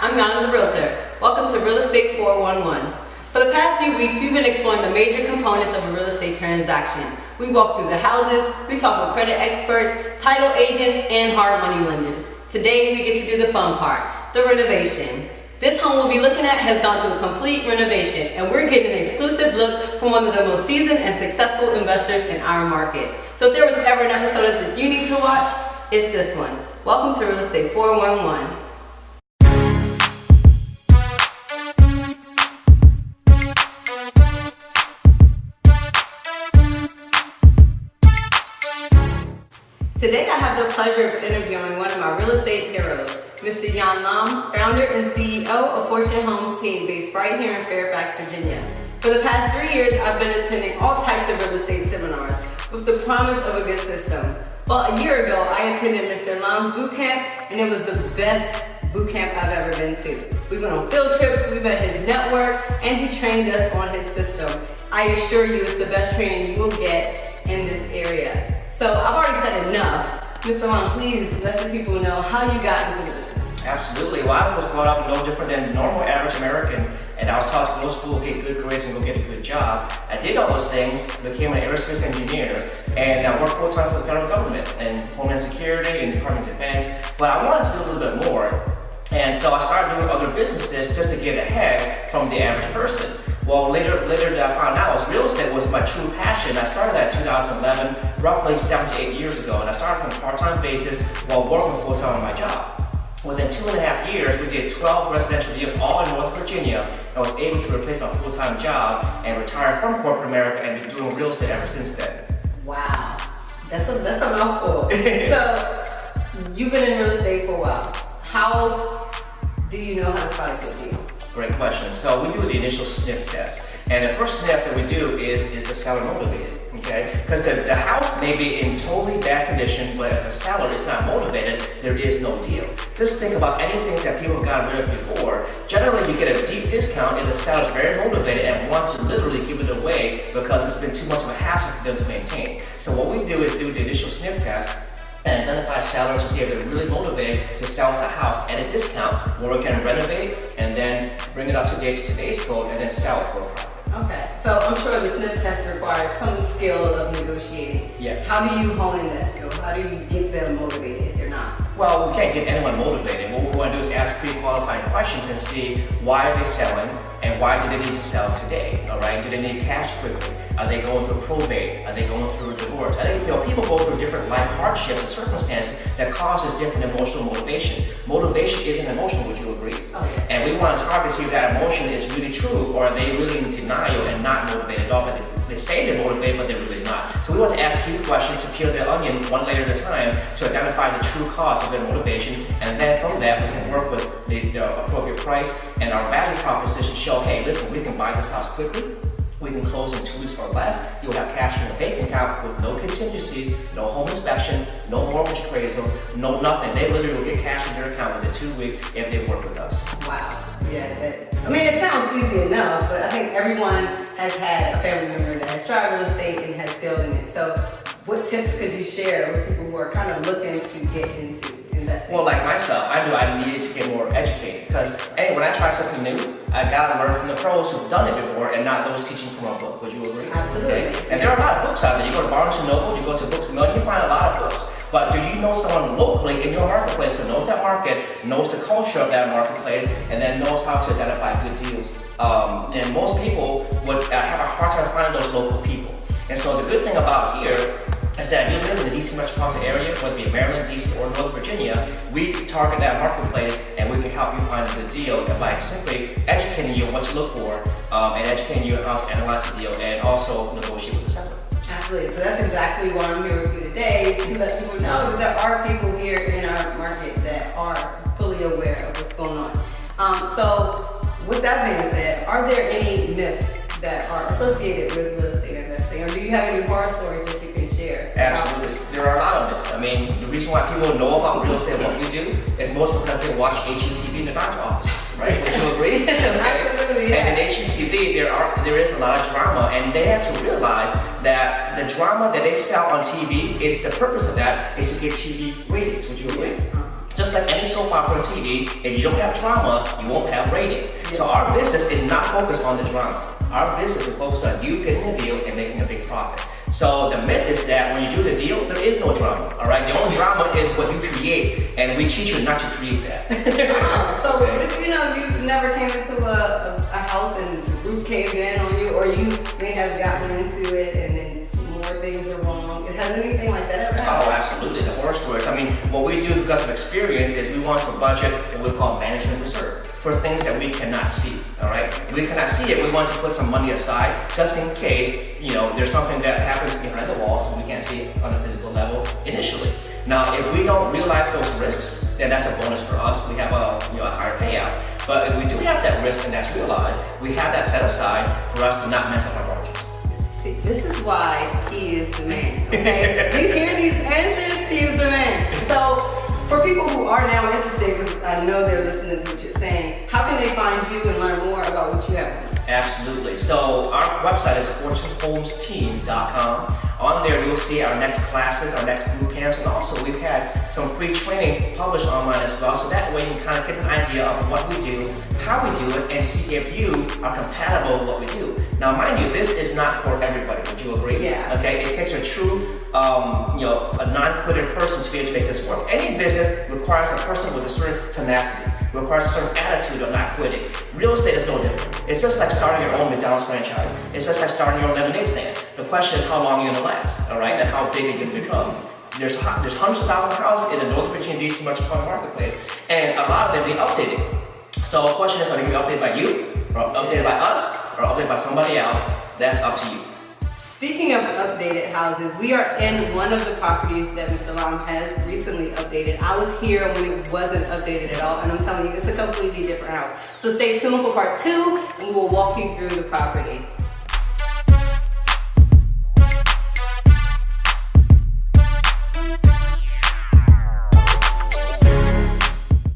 I'm Yana the Realtor. Welcome to Real Estate 411. For the past few weeks, we've been exploring the major components of a real estate transaction. We walked through the houses, we talked with credit experts, title agents, and hard money lenders. Today, we get to do the fun part, the renovation. This home we'll be looking at has gone through a complete renovation, and we're getting an exclusive look from one of the most seasoned and successful investors in our market. So if there was ever an episode that you need to watch, it's this one. Welcome to Real Estate 411. Today I have the pleasure of interviewing one of my real estate heroes, Mr. Yhan, founder and CEO of Fortune Homes team based right here in Fairfax, Virginia. For the past 3 years, I've been attending all types of real estate seminars with the promise of a good system. Well, a year ago, I attended Mr. Yhan's boot camp, and it was the best boot camp I've ever been to. We went on field trips, we met his network, and he trained us on his system. I assure you it's the best training you will get in this area. So I've already said enough. Mr. Yhan, please let the people know how you got into this. Absolutely. Well, I was brought up no different than normal average American, and I was taught to go to school, get good grades, and go get a good job. I did all those things, became an aerospace engineer, and I worked full-time for the federal government and Homeland Security and Department of Defense. But I wanted to do a little bit more, and so I started doing other businesses just to get ahead from the average person. Well, later that I found out was real estate was my true passion. I started that in 2011, roughly 7 to 8 years ago, and I started from a part-time basis while working full-time on my job. Within 2.5 years, we did 12 residential deals all in North Virginia, and was able to replace my full-time job and retire from corporate America and been doing real estate ever since then. Wow, that's a mouthful. So, you've been in real estate for a while. How do you know how to spot a good deal? Great question. So we do the initial sniff test. And the first sniff that we do is the seller motivated, okay? Because the house may be in totally bad condition, but if the seller is not motivated, there is no deal. Just think about anything that people have gotten rid of before. Generally, you get a deep discount if the seller is very motivated and wants to literally give it away because it's been too much of a hassle for them to maintain. So what we do is do the initial sniff test and identify sellers to see if they're really motivated to sell us a house at a discount where we can renovate and then bring it up to date to today's code and then sell it for a profit. Okay, so I'm sure the sniff test requires some skill of negotiating. Yes. How do you hone in that skill? How do you get them motivated if they're not? Well, we can't get anyone motivated. What we want to do is ask pre-qualifying questions and see why are they selling and why do they need to sell today, all right? Do they need cash quickly? Are they going through probate? Are they going through a divorce? I think, people go through different life hardships and circumstances that causes different emotional motivation. Motivation isn't emotional, would you agree? Oh, yeah. And we want to target to see if that emotion is really true or are they really in denial and not motivated at all, but they say they're motivated, but they're really not. So we want to ask key questions to peel the onion one layer at a time to identify the true cause of their motivation, and then from that we can work with the appropriate price and our value proposition show, hey, listen, we can buy this house quickly, we can close in 2 weeks or less, you'll have cash in the bank account with no contingencies, no home inspection, no mortgage appraisal, no nothing. They literally will get cash in their account within 2 weeks if they work with us. Wow, yeah, it sounds easy enough, but I think everyone has had a family member that has tried real estate and has failed in it. So what tips could you share with people who are kind of looking to get into investing? Well, like myself, I knew I needed to get more educated because when I try something new, I gotta learn from the pros who've done it before and not those teaching from a book. Would you agree? Absolutely. Okay? And there are a lot of books out there. You go to Barnes & Noble, you go to Books A Million, you find a lot of books. But do you know someone locally in your marketplace who knows that market, knows the culture of that marketplace, and then knows how to identify good deals? And most people would have a hard time finding those local people. And so the good thing about here is that if you live in the DC metropolitan area, whether it be Maryland, DC, or Northern Virginia, we target that marketplace and we can help you find a good deal by simply educating you on what to look for and educating you on how to analyze the deal and also negotiate with the seller. Absolutely. So that's exactly why I'm here with you today, to let people know that there are people here in our market that are fully aware of what's going on. So with that being said, are there any myths that are associated with real estate investing, or do you have any horror stories that you can share? Absolutely. There are a lot of myths. I mean, the reason why people know about real estate and what we do is most because they watch HGTV in the doctor offices, right? Would you agree? Absolutely, yeah. And in HGTV, there is a lot of drama, and they have to realize that the drama that they sell on TV is the purpose of that is to get TV ratings. Would you agree? Just like any soap opera on TV, if you don't have drama, you won't have ratings. So our business is not focused on the drama. Our business is focused on you getting a deal and making a big profit. So the myth is that when you do the deal, there is no drama, all right? The only drama is what you create, and we teach you not to create that. So if you never came into a house and the roof caved in on you, or you may have gotten into it and then more things are wrong, has anything like that ever happened? Oh, absolutely, the horror stories. I mean, what we do because of experience is we want to budget what we call management reserve for things that we cannot see, all right? If we cannot see it, we want to put some money aside just in case, there's something that happens behind the walls and we can't see it on a physical level initially. Now, if we don't realize those risks, then that's a bonus for us. We have a higher payout. But if we do have that risk and that's realized, we have that set aside for us to not mess up our margins. See, this is why he is the man, okay? You hear these answers, he's the man. So, for people who are now interested, because I know they're listening to what you're saying, how can they find you and learn more about what you have? Absolutely. So our website is fortunehomesteam.com. On there, you'll see our next classes, our next boot camps, and also we've had some free trainings published online as well. So that way you can kind of get an idea of what we do, how we do it, and see if you are compatible with what we do. Now, mind you, this is not for everybody. Would you agree? Yeah. Okay. It takes a true, a non-quitting person to be able to make this work. Any business requires a person with a certain tenacity. Requires a certain attitude of not quitting. Real estate is no different. It's just like starting your own McDonald's franchise. It's just like starting your own lemonade stand. The question is how long you're gonna last, all right, and how big are you gonna become. There's hundreds of thousands of houses in the Northern Virginia, DC metropolitan marketplace, and a lot of them being updated. So the question is, are they gonna be updated by you, or updated by us, or updated by somebody else? That's up to you. Speaking of updated houses, we are in one of the properties that Mr. Lam has recently updated. I was here when it wasn't updated at all, and I'm telling you, it's a completely different house. So stay tuned for part 2, and we will walk you through the property.